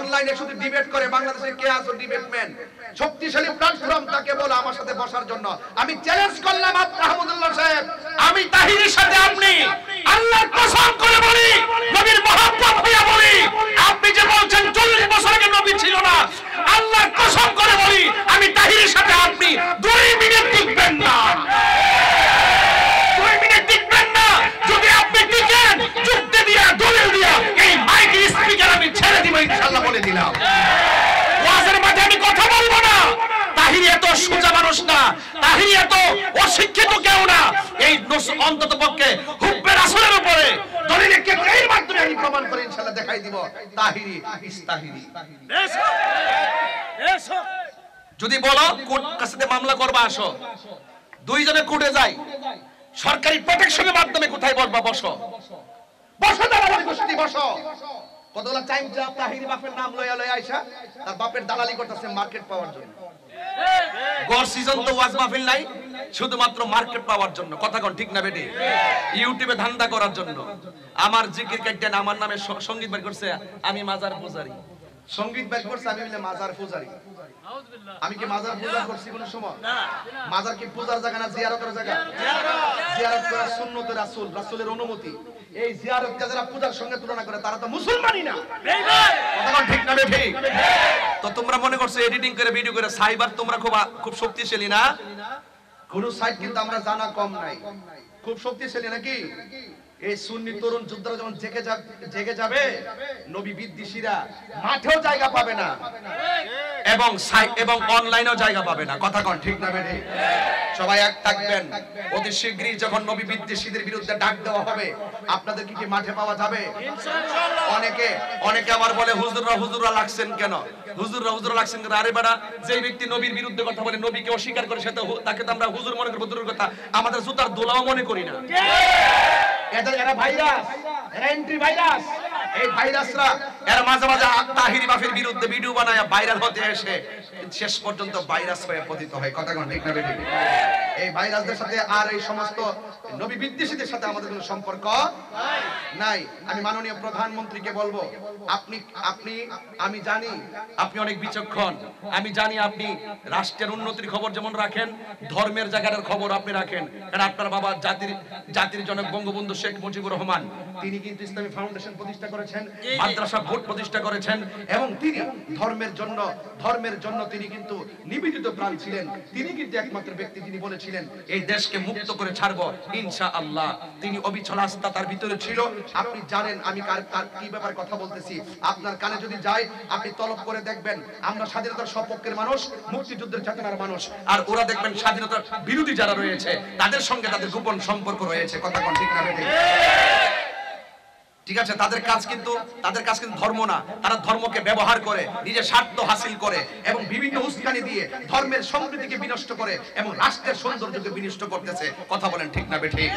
অনলাইনে শুধু ডিবেট করে, বাংলাদেশে কে আছে ডিবেটম্যান? শক্তিশালী প্ল্যাটফর্ম তাকে বলে আমার সাথে বসার জন্য। আমি চ্যালেঞ্জ করলাম আহমদুল্লাহ সাহেব, আমি তাহিরের সাথে আপনি আল্লাহর কসম করে বলি, নবীর মহব্বত হইয়া বলি, আপনি যে বলছেন 40 বছর আগে নবী ছিল না, আল্লাহর কসম করে বলি আমি তাহিরের সাথে আপনি 2 মিনিট টিকবেন না, 2 মিনিট টিকবেন না। যদি আপনি টিকেন, যুক্তি দিয়া দলিল দিয়া এই মাইকের স্পিকার আমি ছেড়ে দিব ইনশাআল্লাহ, বলে দিলাম। ওয়াজের মাঝে আমি কথা বলবো না। তাহির এত সোজা মানুষ না, তাহির এত অশিক্ষিত কেউ না। এই অন্তত পক্ষে হুব্বে রাসূলের উপরে দলিল এর মাধ্যমে আমি প্রমাণ করে ইনশাআল্লাহ দেখাই দিব তাহিরি ইস্তাহিরি। এসো যদি বলো কোর্ট কাছে মামলা করবা, আসো, দুইজনে কোর্টে যাই, সরকারি প্রোটেকশনের মাধ্যমে কোথায় বসবা, বসো বসো, দালালি গোষ্ঠী বসো। কতগুলা টাইম যা তাহিরি বাপের নাম লইয়া লইয়া আইসা তার বাপের দালালি করতেছে মার্কেট পাওয়ার জন্য। গড় সিজন তো ওয়াজ মাহফিল নাই, শুধুমাত্র মার্কেট পাওয়ার জন্য। কথা কোন ঠিক না বেটি? ইউটিউবে ধান্দা করার জন্য। আমার জিকির কাইটেন আমার নামে সঙ্গীত বের করছে, আমি মাজার পূজারি। সঙ্গীত বের করছে, আমি বলে মাজার পূজারি। আমি কি মাজার পূজা করছি কোন সময়? মাজার কি পূজার জায়গা না জিয়ারতের জায়গা? জিয়ারত করা সুন্নতে রাসূল, রাসূলের অনুমতি। এই জিয়ারতকে যারা পূজার সঙ্গে তুলনা করে তারা তো মুসলমানই না। কথা কোন ঠিক না বেটি? তো তোমরা মনে করছো এডিটিং করে ভিডিও করে সাইবার তোমরা খুব শক্তিশালী না? কোন সাইট কিন্তু আমরা জানা কম নাই, খুব শক্তিশালী নাকি? এই সুন্নি তরুণ যোদ্ধারা যখন জেগে যাবে, নবী বিদ্বেষীরা মাঠেও জায়গা পাবে না এবং অনলাইনেও জায়গা পাবে না। কথা কোন ঠিক না বেটি? সবাই এক থাকবেন। অতি শীঘ্রই যখন নবী বিদ্বেষীদের বিরুদ্ধে ডাক দেওয়া হবে, আপনাদের কি মাঠে পাওয়া যাবে? ইনশাআল্লাহ। অনেকে আবার বলে হুজুররা লাগছেন কেন? হুজুররা লাগছেন কেন? আরে বেটা, যেই ব্যক্তি নবীর বিরুদ্ধে কথা বলে, নবীকে অস্বীকার করে, তাকে তো আমরা হুজুর মনে করি, হুজুরের কথা আমাদের জুতার দোলাও মনে করি না। এরা ভাইরাস, এরা এন্ট্রি ভাইরাস। এই ভাইরাসরা এরা মাঝে মাঝে তাহিরি বাফের বিরুদ্ধে ভিডিও বানায় ভাইরাল হতে এসে শেষ পর্যন্ত ভাইরাস হয়ে পতিত হয়। কথা কোন ঠিক না বেটি? এই ভাইরাসদের সাথে আর এই সমস্ত নবী বিদ্বেষীদের সাথে আমাদের কোনো সম্পর্ক নাই। আমি মাননীয় প্রধানমন্ত্রীকে বলবো, আমি জানি আপনি অনেক বিচক্ষণ, আমি জানি আপনি রাষ্ট্রের উন্নতির খবর যেমন রাখেন, ধর্মের জায়গার খবর আপনি রাখেন। কারণ আপনার বাবা জাতির জনক বঙ্গবন্ধু শেখ মুজিবুর রহমান, তিনি কিন্তু ইসলামী ফাউন্ডেশন প্রতিষ্ঠা করেছেন, মাদ্রাসা বোর্ড প্রতিষ্ঠা করেছেন, এবং তিনি ধর্মের জন্য তিনি কিন্তু নিবেদিত প্রাণ ছিলেন। তিনি কিন্তু একমাত্র ব্যক্তি যিনি বলেছিলেন এই দেশকে মুক্ত করে ছাড়বো ইনশাআল্লাহ। তিনি অবিচল আস্থা তার ভিতরে ছিল। আপনি জানেন আমি কি ব্যাপারে কথা বলতেছি। আপনার কানে যদি যায়, আপনি তলব করে দেখবেন, আমরা স্বাধীনতার সপক্ষের মানুষ, মুক্তিযুদ্ধের চেতনার মানুষ, আর ওরা দেখবেন স্বাধীনতার বিরোধী যারা রয়েছে তাদের সঙ্গে তাদের গোপন সম্পর্ক রয়েছে। কথা কোন ঠিক না বেটি? ঠিক আছে, তাদের কাজ কিন্তু ধর্ম না। তারা ধর্মকে ব্যবহার করে নিজের স্বার্থ হাসিল করে এবং বিভিন্ন উস্কানি দিয়ে ধর্মের সম্প্রীতিকে বিনষ্ট করে এবং রাষ্ট্রের সৌন্দর্যকে বিনষ্ট করতেছে। কথা বলেন ঠিক না বেঠিক?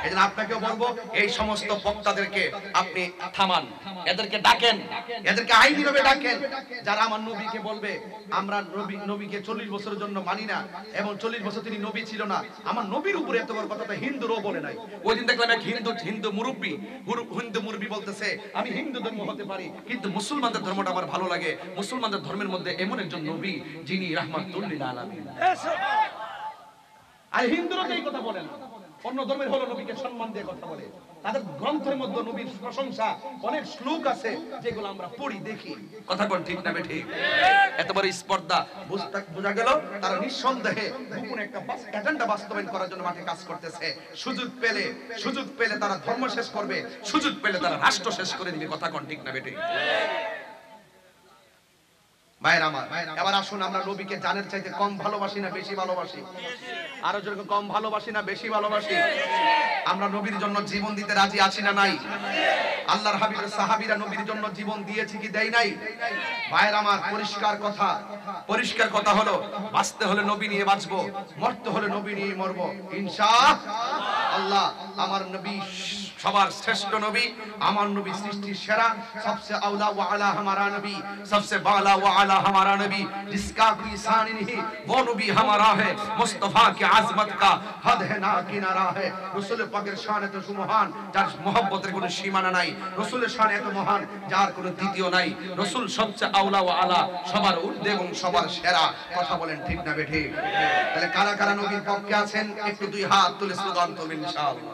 এজন্য আপনাকেও বলবো, এই সমস্ত বক্তাদেরকে আপনি থামান, এদেরকে ডাকেন, এদেরকে আইনিভাবে ডাকেন। যারা আমার নবীকে বলবে আমরা নবীকে 40 বছরের জন্য মানি না এবং 40 বছর তিনি নবী ছিল না, আমার নবীর উপরে এত বড় কথাটা হিন্দুরও বলে নাই। ওই দিন দেখলাম এক হিন্দু মুরব্বী বলতেছে আমি হিন্দু ধর্ম হতে পারি, কিন্তু মুসলমানদের ধর্মটা আমার ভালো লাগে। মুসলমানদের ধর্মের মধ্যে এমন একজন নবী যিনি রাহমাতুল লিল আলামিন। আর হিন্দুরা এই কথা বলে না, অন্য ধর্মের হলো নবীকে সম্মান দিয়ে কথা বলে। তাদের গ্রন্থের মধ্যে নবীর প্রশংসা অনেক শ্লোক আছে যেগুলো আমরা পড়ি দেখি। কথা কোন ঠিক না বেঠিক? এত বড় স্পর্ধা বোঝা গেল তারা নিঃসন্দেহে গোপন একটা এজেন্ডা বাস্তবায়ন করার জন্য মাঠে কাজ করতেছে। সুযোগ পেলে তারা ধর্ম শেষ করবে, সুযোগ পেলে তারা রাষ্ট্র শেষ করে দিবে। কথা কোন ঠিক না বেঠিক? ভাইরা আমার, এবার আসুন আমরা নবীকে জানের চাইতে কম ভালোবাসি না বেশি ভালোবাসি? আরো যেরকম কম ভালোবাসি না বেশি ভালোবাসি? আমরা নবীর জন্য জীবন দিতে রাজি আছি না নাই? আল্লাহর হাবিবের সাহাবীরা নবীর জন্য জীবন দিয়েছে কি দেয় নাই? ভাইরা আমার, পরিষ্কার কথা হলো বাঁচতে হলে নবী নিয়ে বাঁচবো, মরতে হলে নবী নিয়ে মরবো ইনশাআল্লাহ। আমার নবী সবার শ্রেষ্ঠ নবী, আমার নবী সৃষ্টির সেরা, সবসে আউলা ওয়া আলা हमारा नबी, सबसे बाला व आला हमारा नबी, जिसका कोई शान नहीं वो नबी हमारा है, मुस्तफा की आजमत का हद है ना किनारा है। रसूल पाकेर शान এত সুমহান যার মহব্বতের কোনো সীমানা নাই, রসুলের শান এত মহান যার কোনো দ্বিতীয় নাই। রসুল সবচেয়ে আউলা ওয়া আলা, সবার ঊর্ধ্বে এবং সবার সেরা। কথা বলেন ঠিক না বেঠে? তাহলে কারা কারা নবীর পক্ষে আছেন একটু দুই হাত তুলে স্লোগান তুলবেন ইনশাআল্লাহ।